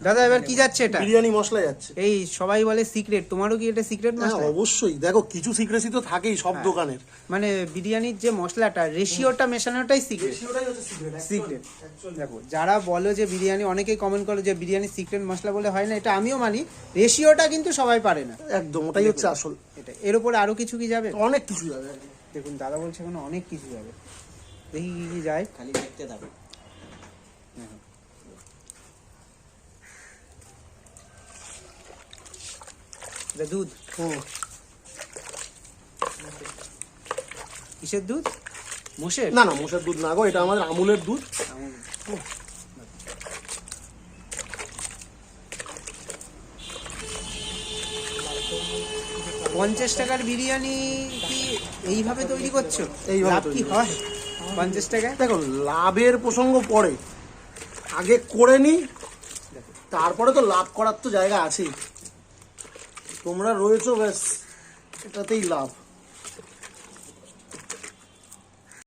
দাদা এবার কি যাচ্ছে এটা? বিরিয়ানি মশলা যাচ্ছে। এই সবাই বলে সিক্রেট, তোমারও কি এটা সিক্রেট হ্যাঁ মশলা? অবশ্যই, দেখো কিছু সিক্রেসি তো থাকেই সব দোকানের। মানে বিরিয়ানির যে মশলাটা রেশিওটা মেশানোটাই সিক্রেট। রেশিওটাই হচ্ছে সিক্রেট। সিক্রেট। দেখো যারা বলো যে বিরিয়ানি, অনেকেই কমেন্ট করো যে বিরিয়ানি সিক্রেট মশলা বলে হয় না, এটা আমিও মানি, রেশিওটা কিন্তু সবাই পারে না। একদম ওটাই হচ্ছে আসল। এটা এর উপরে আরো কিছু কি যাবে? অনেক কিছু যাবে। দেখুন দাদা বলছে এখন অনেক কিছু যাবে, দেখি কি কি যায়। খালি দেখতে থাকো। এটা দুধ, কিসের দুধ? মোষের? না না মোষের দুধ না গো, এটা আমাদের আমুলের দুধ। পঞ্চাশ টাকার বিরিয়ানি কি এইভাবে তৈরি করছো? এইভাবে লাভ কি তৈরি হয় 50 টাকায়? দেখো লাভের প্রসঙ্গ পরে, আগে করে নি, তারপরে তো লাভ করার তো জায়গা আছেই। তোমরা রয়েছো ব্যাস, এটাতেই লাভ।